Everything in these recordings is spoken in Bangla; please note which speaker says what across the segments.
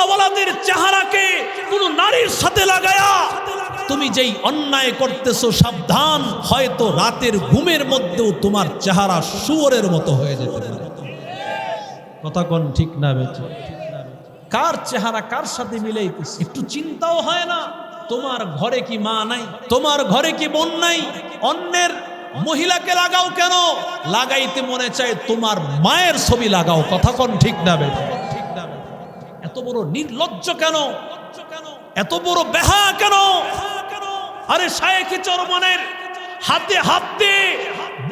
Speaker 1: আল্লাহওয়ালাদের চেহারাকে কোন নারীর সাথে লাগায়া তুমি যেই অন্যায় করতেছো, সাবধান, হয়তো রাতের ঘুমের মধ্যেও তোমার চেহারা শুয়োরের মতো হয়ে যেতে পারে। কথা কোন ঠিক না বেঠিক? কার চেহারা কার সাথে মিলাইতেছে একটু চিন্তাও হয় না? তোমার ঘরে কি মা নাই? তোমার ঘরে কি বোন নাই? অন্যের মহিলাকে লাগাও কেন? লাগাইতে মনে চায় তোমার মায়ের ছবি লাগাও। কথা কোন ঠিক না বেঠিক? এত বড় নির্লজ্জ কেন? এত বড় বেহা কেন? আরে শায়েখে চরমনের হাতে হাত দিয়ে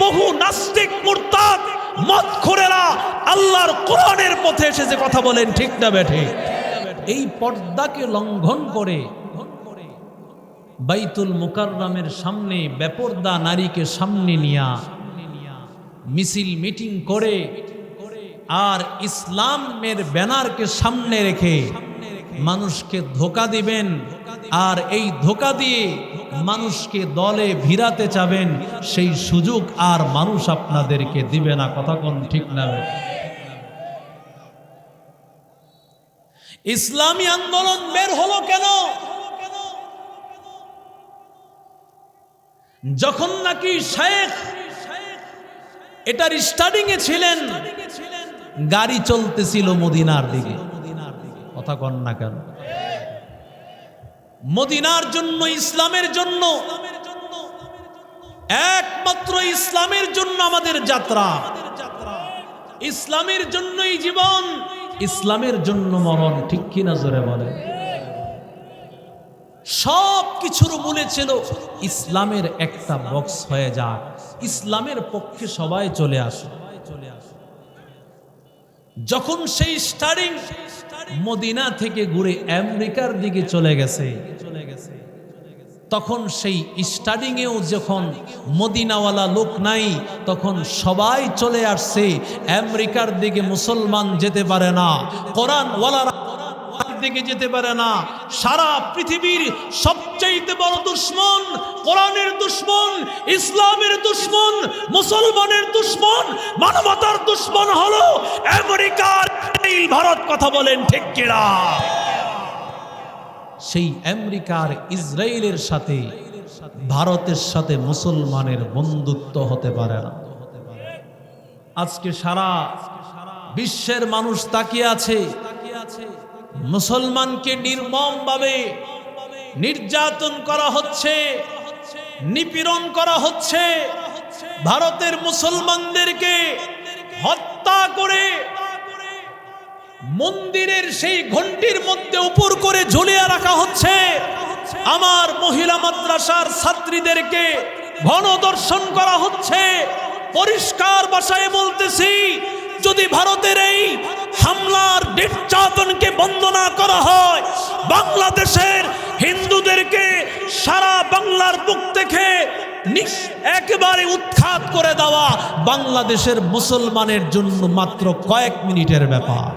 Speaker 1: বহু নাস্তিক মুরতাদ মদখোরেরা আল্লাহর কোরআনের পথে এসেছে। কথা বলেন ঠিক না বেঠিক? এই পর্দাকে লঙ্ঘন করে বাইতুল মুকাররমের সামনে বেপর্দা নারীকে সামনে নিয়া মিছিল মিটিং করে আর ইসলামের ব্যানারকে সামনে রেখে মানুষকে ধোঁকা দিবেন, আর এই ধোঁকা দিয়ে মানুষকে দলে ভিড়াতে চাবেন, সেই সুযোগ আর মানুষ আপনাদেরকে দিবে না। কথা কোন ঠিক না? ইসলামী আন্দোলন বের হলো কেন? যখন নাকি শায়েখ এটার স্টার্টিং এ ছিলেন, গাড়ি চলতেছিল মদিনার দিকে। কথা কন না কেন? মদিনার জন্য, ইসলামের জন্য, একমাত্র ইসলামের জন্য আমাদের যাত্রা, ইসলামের জন্যই জীবন, ইসলামের জন্য মরণ। ঠিক কিনা জোরে বলে? সব কিছুর মূলে ছিল ইসলামের একটা বক্স হয়ে যাক, ইসলামের পক্ষে সবাই চলে আসে। যখন সেই স্টার্টিং মদিনা থেকে ঘুরে আমেরিকার দিকে চলে গেছে, তখন সেই স্টার্টিং এও যখন মদিনাওয়ালা লোক নাই, তখন সবাই চলে আসছে আমেরিকার দিকে। মুসলমান যেতে পারে না, কোরআনওয়ালারা দিকে যেতে পারে না। সারা পৃথিবীর সবচেয়ে বড় দুশ্মন কোরআনের দুশ্মন, ইসলামের দুশ্মন, মুসলমানের দুশ্মন, মানবতার দুশ্মন হলো আমেরিকার ভারত। কথা বলেন ঠিক কিনা? সেই আমেরিকার ইসরায়েলের সাথে ভারতের সাথে মুসলমানের বন্ধুত্ব হতে পারে না। আজকে সারা বিশ্বের মানুষ তাকিয়ে আছে, মুসলমানকে নির্মমভাবে নির্যাতন করা হচ্ছে, নিপীড়ন করা হচ্ছে। ভারতের মুসলমানদেরকে হত্যা করে মন্দিরের সেই ঘণ্টির মধ্যে উপর করে ঝুলিয়ে রাখা হচ্ছে। আমার মহিলা মাদ্রাসার ছাত্রীদেরকে গণধর্ষণ করা হচ্ছে। পরিষ্কার ভাষায় বলতেছি, যদি ভারতের এই হামলার নির্যাতনকে বন্ধ না করা হয়, বাংলাদেশের হিন্দুদেরকে সারা বাংলার বুক থেকে একেবারে উৎখাত করে দেওয়া বাংলাদেশের মুসলমানের জন্য মাত্র কয়েক মিনিটের ব্যাপার।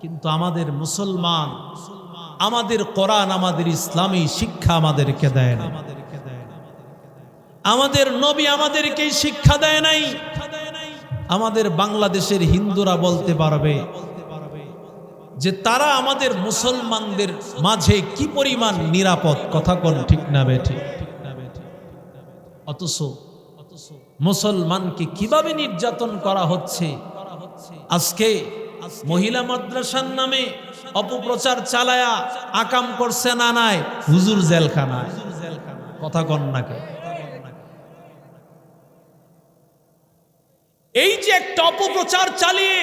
Speaker 1: কিন্তু আমাদের মুসলমান, আমাদের কোরআন, আমাদের ইসলামী শিক্ষা আমাদেরকে দেয় না। আমাদের নবী আমাদেরকে শিক্ষা দেয় নাই। আমাদের বাংলাদেশের হিন্দুরা বলতে পারবে যে তারা আমাদের মুসলমানদের মাঝে কি পরিমাণ নিরাপদ। কথা কোন ঠিক না বেঠিক? অথচ মুসলমানকে কিভাবে নির্যাতন করা হচ্ছে। আজকে মহিলা মাদ্রাসার নামে অপপ্রচার চালায়া আকাম করছে না নাই হুজুর জেলখানায়। কথা কোন না কে? এই যে একটা অপপ্রচার চালিয়ে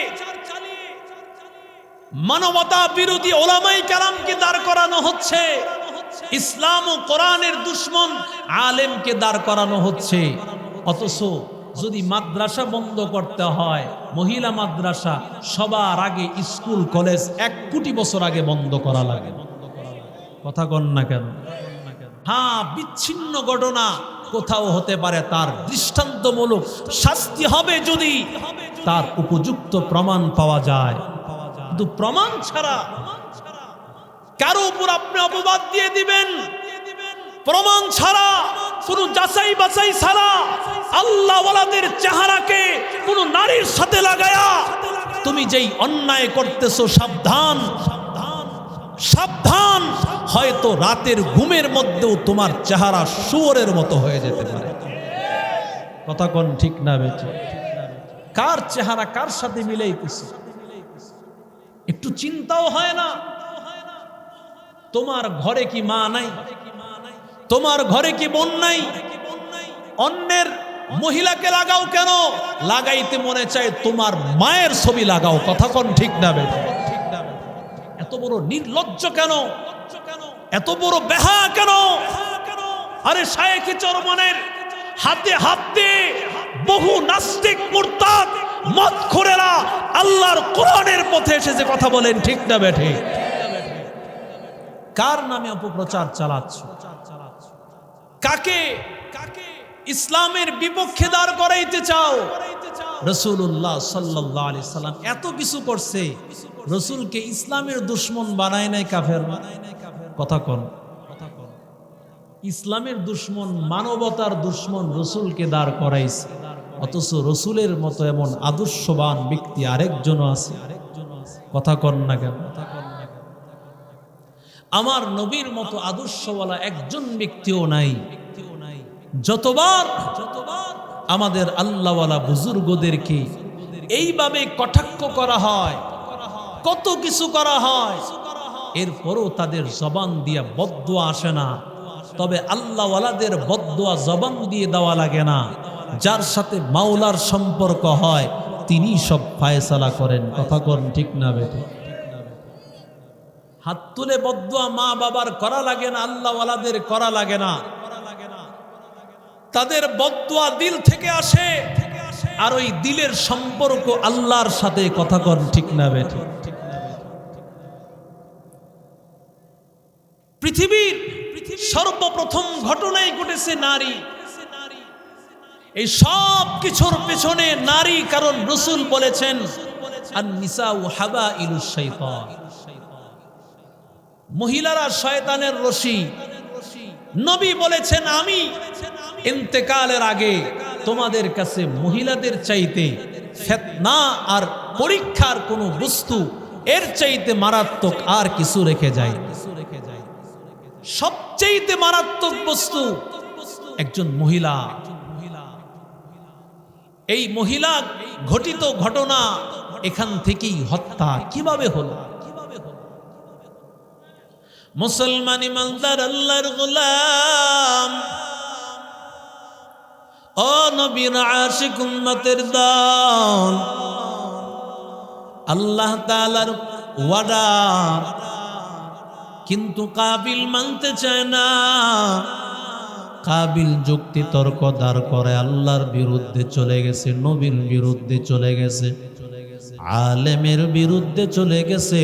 Speaker 1: মানবতা বিরোধী ওলামায়ে কেরামকে দাঁড় করানো হচ্ছে, ইসলাম ও কোরআনের দুশ্মন আলেমকে দাঁড় করানো হচ্ছে। অথচ যদি মাদ্রাসা বন্ধ করতে হয়, মহিলা মাদ্রাসা সবার আগে স্কুল কলেজ 1 কোটি বছর আগে বন্ধ করা লাগে। কথা কন না কেন? হ্যাঁ, বিচ্ছিন্ন ঘটনা কোথাও হতে পারে, তার দৃষ্টান্তমূলক শাস্তি হবে যদি তার উপযুক্ত প্রমাণ পাওয়া যায়। কিন্তু প্রমাণ ছাড়া কারো উপর আপনি অপবাদ দিয়ে দিবেন, প্রমাণ ছাড়া, কোনো যাচাই বাছাই ছাড়া আল্লাহওয়ালাদের চেহারাকে কোনো নারীর সাথে লাগায়া তুমি যেই অন্যায় করতেছো সাবধান, সাবধান, হয়তো রাতের ঘুমের মধ্যেও তোমার চেহারা শুয়োরের মতো হয়ে যেতে পারে। কথা কোন ঠিক না বেঠিক? কার চেহারা কার সাথে মিলাইতেছে একটু চিন্তাও হয় না? তোমার ঘরে কি মা নাই? তোমার ঘরে কি বোন নাই? অন্যের মহিলাকে লাগাও কেন? লাগাইতে মনে চায় তোমার মায়ের ছবি লাগাও। কথা কোন ঠিক না বেঠিক? এত বড় নির্লজ্জ কেন? এত বড় বেহা কেন? আরে শায়েখে চরমনের হাতে হাত দিয়ে বহু নাস্তিক মুরতাদ মদখোরেরা আল্লাহর কোরআনের পথে এসেছে। কথা বলেন ঠিক না বেঠিক? কার নামে অপপ্রচার চালাচ্ছ? কাকে ইসলামের বিপক্ষে দাঁড় করাইতে চাও? রাসূলুল্লাহ সাল্লাল্লাহু আলাইহি সাল্লাম এত কিছু করছে, রাসূলকে ইসলামের দুশমন বানায় নাই কাফের? কথা কোন? ইসলামের দুশমন, মানবতার দুশমন রাসূলকে দাঁড় করাইছে, অথচ রাসূলের মতো এমন আদর্শবান ব্যক্তি আরেকজন আছে। কথা কোন না কেন? আমার নবীর মতো আদর্শওয়ালা একজন ব্যক্তিও নাই। যতবার আমাদের আল্লাহওয়ালা বুজুর্গদেরকে এইভাবে কটাক্ষ করা হয়, কত কিছু করা হয়, এরপরও তাদের জবান দিয়ে বদদুয়া আসে না। তবে আল্লাহওয়ালাদের বদদুয়া জবান দিয়ে দেওয়া লাগে না। যার সাথে মাওলার সম্পর্ক হয় তিনি সব ফায়সালা করেন। কথা কোন ঠিক না বেঠিক? হাত তুলে বদদুয়া মা বাবার করা লাগে না, আল্লাহওয়ালাদের করা লাগে না। তাদের বদদুয়া দিল থেকে আসে, আর ওই দিলের সম্পর্ক আল্লাহর সাথে। কথা কোন ঠিক না বেঠিক? পৃথিবীর সর্বপ্রথম ঘটনাই ঘটেছে নারী। এই সব কিছুর পেছনে নারী, কারণ রাসূল বলেছেন আন-নিসাউ হাবাইলুশ শাইতান, মহিলারা শয়তানের রশি। নবী বলেছেন আমি ইন্তেকালের আগে তোমাদের কাছে মহিলাদের চাইতে ফিতনা আর পরীক্ষার কোনো বস্তু এর চাইতে মারাত্মক আর কিছু রেখে যায়। সবচেয়ে মারাত্মক বস্তু একজন মহিলা। এই মহিলা ঘটিত ঘটনা, এখান থেকেই হত্যা কিভাবে হলো? মুসলমান ইমানদার আল্লাহর গোলাম, ও নবীর আশিক উম্মতের দল, আল্লাহ তাআলার ওয়াদা কিন্তু কাবিল মানতে চায় না। কাবিল যুক্তি তর্ক দাঁড় করে আল্লাহর বিরুদ্ধে চলে গেছে, নবীর বিরুদ্ধে চলে গেছে, আলেমের বিরুদ্ধে চলে গেছে।